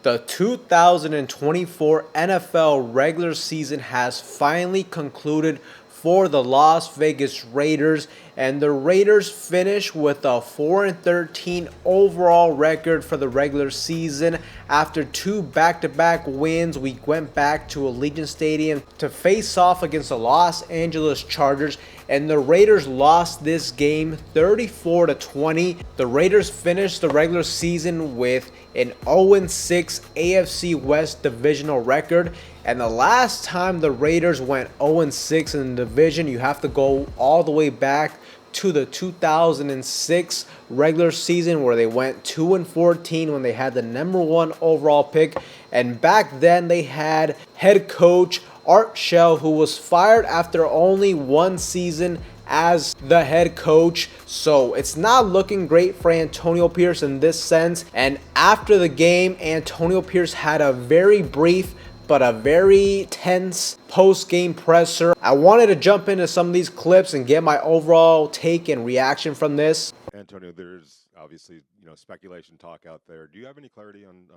The 2024 NFL regular season has finally concluded for the Las Vegas Raiders, and the Raiders finished with a 4-13 overall record for the regular season. After two back-to-back wins, we went back to Allegiant Stadium to face off against the Los Angeles Chargers, and the Raiders lost this game 34-20. The Raiders finished the regular season with an 0-6 AFC West divisional record, and the last time the Raiders went 0-6 in the division, you have to go all the way back to the 2006 regular season, where they went 2-14 when they had the #1 overall pick. And back then they had head coach Art Shell, who was fired after only one season as the head coach. So it's not looking great for Antonio Pierce in this sense. And after the game, Antonio Pierce had a very brief but a very tense post-game presser. I wanted to jump into some of these clips and get my overall take and reaction from this. Antonio, there's obviously speculation talk out there. Do you have any clarity on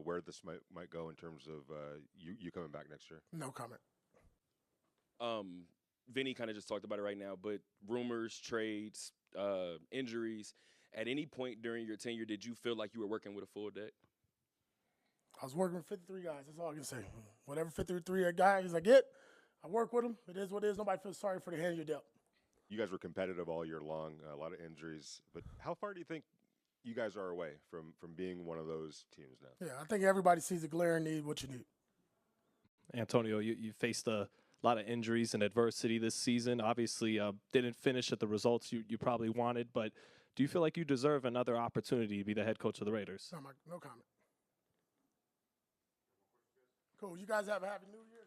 where this might go in terms of you coming back next year? No comment. Vinny kind of just talked about it right now, but rumors, trades, injuries. At any point during your tenure, did you feel like you were working with a full deck? I was working with 53 guys. That's all I can say. Whatever 53 guys I get, I work with them. It is what it is. Nobody feels sorry for the hand you dealt. You guys were competitive all year long, a lot of injuries. But how far do you think you guys are away from being one of those teams now? Yeah, I think everybody sees the glaring need, what you need. Antonio, you faced a lot of injuries and adversity this season. Obviously, didn't finish at the results you probably wanted. But do you feel like you deserve another opportunity to be the head coach of the Raiders? No comment. Cool. You guys have a happy New Year.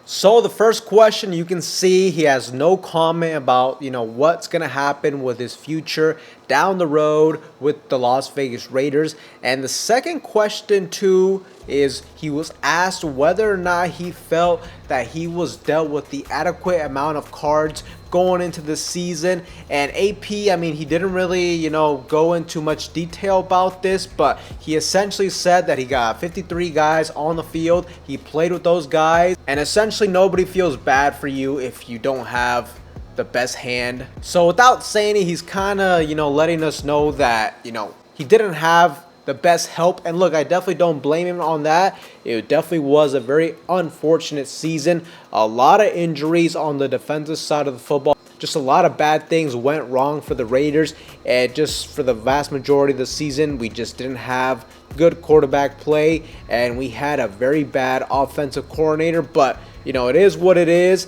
So the first question, you can see he has no comment about, what's going to happen with his future down the road with the Las Vegas Raiders. And the second question, too, is he was asked whether or not he felt that he was dealt with the adequate amount of cards going into the season. And AP, he didn't really, go into much detail about this, but he essentially said that he got 53 guys on the field. He played with those guys, and essentially nobody feels bad for you if you don't have the best hand. So without saying it, he's kind of, letting us know that, he didn't have the best help. And look, I definitely don't blame him on that. It definitely was a very unfortunate season. A lot of injuries on the defensive side of the football. Just a lot of bad things went wrong for the Raiders. And just for the vast majority of the season, we just didn't have good quarterback play. And we had a very bad offensive coordinator. But, it is what it is.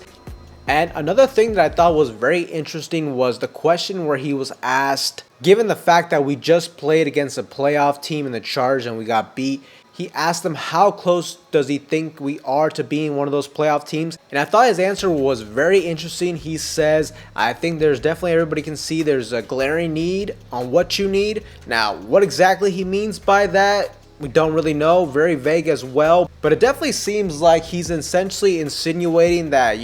And another thing that I thought was very interesting was the question where he was asked, given the fact that we just played against a playoff team in the Chargers and we got beat, he asked them how close does he think we are to being one of those playoff teams. And I thought his answer was very interesting. He says, I think there's definitely, everybody can see there's a glaring need on what you need. Now, what exactly he means by that, we don't really know. Very vague as well. But it definitely seems like he's essentially insinuating that,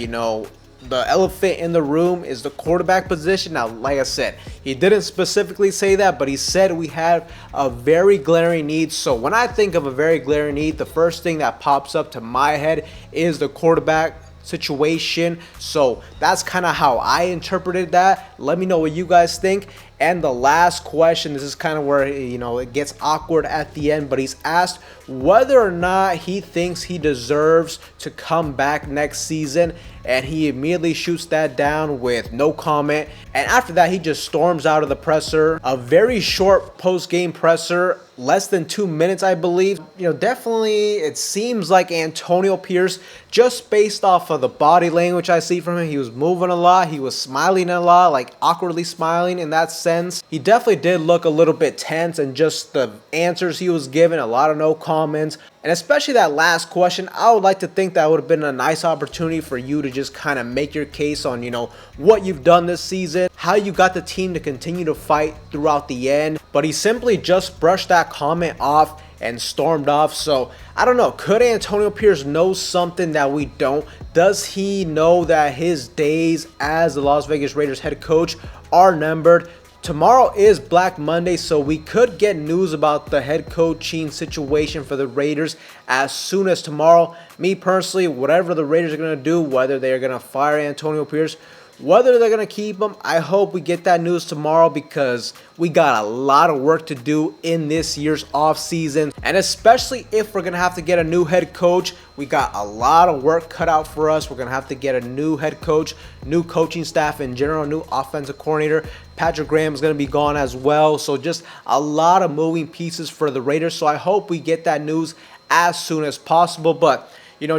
the elephant in the room is the quarterback position. Now, like I said, he didn't specifically say that, but he said we have a very glaring need. So when I think of a very glaring need, the first thing that pops up to my head is the quarterback situation. So that's kind of how I interpreted that. Let me know what you guys think. And the last question, this is kind of where, it gets awkward at the end, but he's asked whether or not he thinks he deserves to come back next season. And he immediately shoots that down with no comment. And after that, he just storms out of the presser. A very short post-game presser, less than 2 minutes, I believe. Definitely it seems like Antonio Pierce, just based off of the body language I see from him, he was moving a lot. He was smiling a lot, like awkwardly smiling in that sense. He definitely did look a little bit tense, and just the answers he was given, a lot of no comments. And especially that last question, I would like to think that would have been a nice opportunity for you to just kind of make your case on, what you've done this season, how you got the team to continue to fight throughout the end. But he simply just brushed that comment off and stormed off. So I don't know, could Antonio Pierce know something that we don't? Does he know that his days as the Las Vegas Raiders head coach are numbered? Tomorrow is Black Monday, so we could get news about the head coaching situation for the Raiders as soon as tomorrow. Me personally, whatever the Raiders are going to do, whether they're going to fire Antonio Pierce, whether they're going to keep him, I hope we get that news tomorrow because we got a lot of work to do in this year's offseason. And especially if we're going to have to get a new head coach, we got a lot of work cut out for us. We're going to have to get a new head coach, new coaching staff in general, new offensive coordinator. Patrick Graham is going to be gone as well. So just a lot of moving pieces for the Raiders. So I hope we get that news as soon as possible. But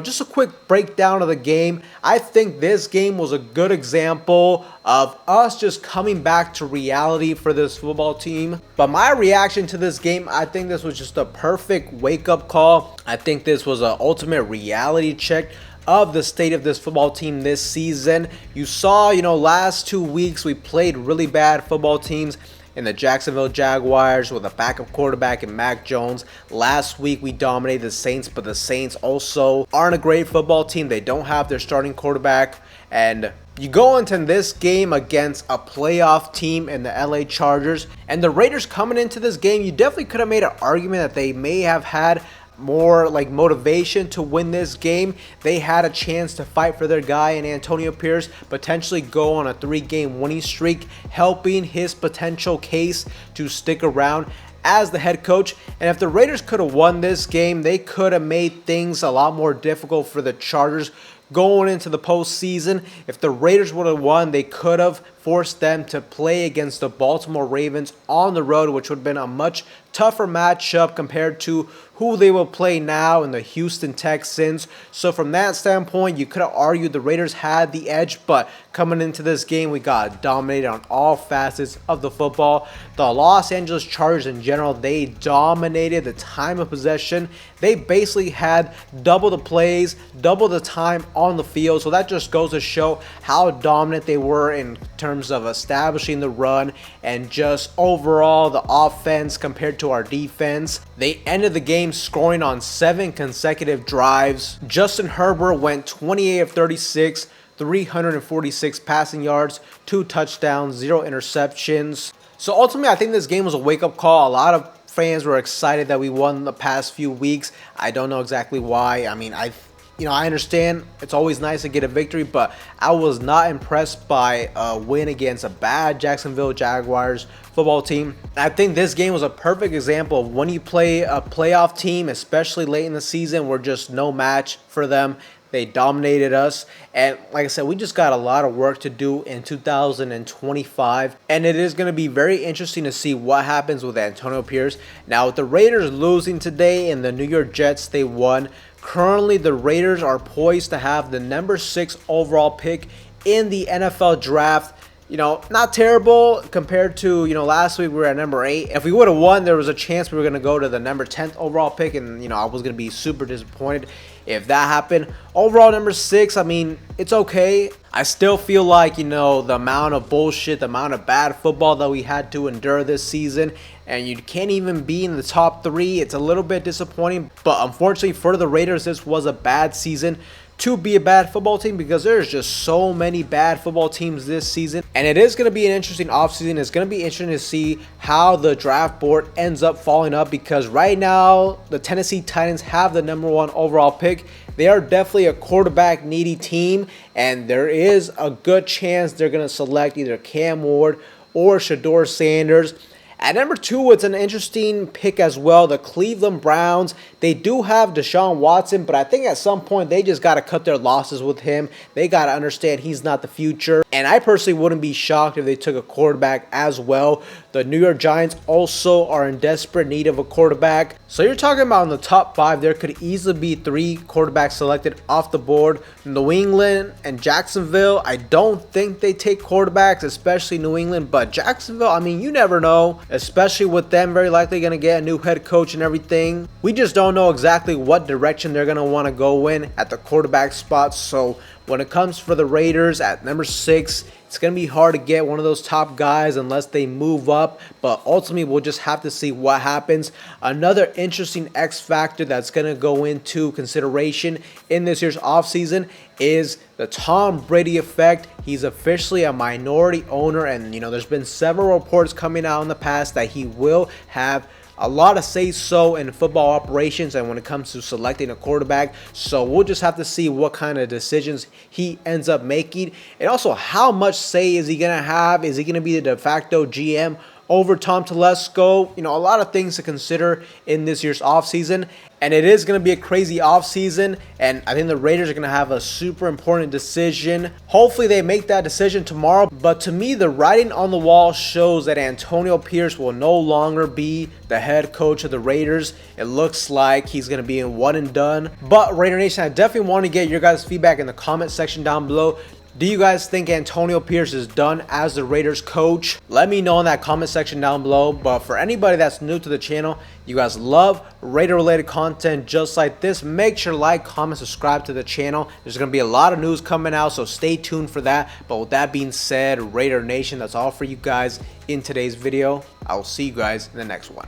just a quick breakdown of the game. I think this game was a good example of us just coming back to reality for this football team. But my reaction to this game, I think this was just a perfect wake-up call. I think this was an ultimate reality check of the state of this football team this season. You saw, last 2 weeks we played really bad football teams in the Jacksonville Jaguars with a backup quarterback in Mac Jones. Last week we dominated the Saints, but the Saints also aren't a great football team. They don't have their starting quarterback. And you go into this game against a playoff team in the LA Chargers. And the Raiders coming into this game, you definitely could have made an argument that they may have had more motivation to win this game. They had a chance to fight for their guy in Antonio Pierce, potentially go on a 3-game winning streak, helping his potential case to stick around as the head coach. And if the Raiders could have won this game, they could have made things a lot more difficult for the Chargers going into the postseason. If the Raiders would have won, they could have forced them to play against the Baltimore Ravens on the road, which would have been a much tougher matchup compared to who they will play now in the Houston Texans. So from that standpoint, you could have argued the Raiders had the edge, but coming into this game, we got dominated on all facets of the football. The Los Angeles Chargers in general, they dominated the time of possession. They basically had double the plays, double the time on the field. So that just goes to show how dominant they were in terms of establishing the run and just overall the offense compared to our defense. They ended the game scoring on 7 consecutive drives. Justin Herbert went 28 of 36, 346 passing yards, 2 touchdowns, 0 interceptions. So ultimately, I think this game was a wake-up call. A lot of fans were excited that we won the past few weeks. I don't know exactly why. I mean, I understand it's always nice to get a victory, but I was not impressed by a win against a bad Jacksonville Jaguars football team. I think this game was a perfect example of when you play a playoff team, especially late in the season, we're just no match for them. They dominated us. And like I said, we just got a lot of work to do in 2025. And it is going to be very interesting to see what happens with Antonio Pierce. Now, with the Raiders losing today and the New York Jets, they won. Currently, the Raiders are poised to have the number 6 overall pick in the NFL draft. Not terrible compared to, last week we were at number 8. If we would have won, there was a chance we were going to go to the number 10th overall pick, and, I was going to be super disappointed if that happened. Overall, number 6, I mean, it's okay. I still feel like, the amount of bullshit, the amount of bad football that we had to endure this season, and you can't even be in the top 3. It's a little bit disappointing, but unfortunately for the Raiders, this was a bad season to be a bad football team because there's just so many bad football teams this season. And it is going to be an interesting offseason. It's going to be interesting to see how the draft board ends up falling up because right now the Tennessee Titans have the number 1 overall pick. They are definitely a quarterback needy team, and there is a good chance they're going to select either Cam Ward or Shador Sanders. At number 2, it's an interesting pick as well. The Cleveland Browns, they do have Deshaun Watson, but I think at some point they just got to cut their losses with him. They got to understand he's not the future. And I personally wouldn't be shocked if they took a quarterback as well. The New York Giants also are in desperate need of a quarterback. So you're talking about in the top 5, there could easily be 3 quarterbacks selected off the board. New England and Jacksonville, I don't think they take quarterbacks, especially New England. But Jacksonville, I mean, you never know, especially with them very likely going to get a new head coach and everything. We just don't know exactly what direction they're going to want to go in at the quarterback spot. So when it comes for the Raiders at number 6, it's going to be hard to get one of those top guys unless they move up, but ultimately we'll just have to see what happens. Another interesting X factor that's going to go into consideration in this year's offseason is the Tom Brady effect. He's officially a minority owner, and there's been several reports coming out in the past that he will have a lot of say-so in football operations and when it comes to selecting a quarterback. So we'll just have to see what kind of decisions he ends up making, and also how much say is he going to have. Is he going to be the de facto GM over Tom Telesco? A lot of things to consider in this year's offseason, and it is going to be a crazy offseason, and I think the Raiders are going to have a super important decision. Hopefully they make that decision tomorrow, but to me, the writing on the wall shows that Antonio Pierce will no longer be the head coach of the Raiders. It looks like he's going to be in one and done. But Raider Nation, I definitely want to get your guys' feedback in the comment section down below. Do you guys think Antonio Pierce is done as the Raiders coach? Let me know in that comment section down below. But for anybody that's new to the channel, you guys love Raider related content just like this, make sure to like, comment, subscribe to the channel. There's going to be a lot of news coming out, so stay tuned for that. But with that being said, Raider Nation, that's all for you guys in today's video. I will see you guys in the next one.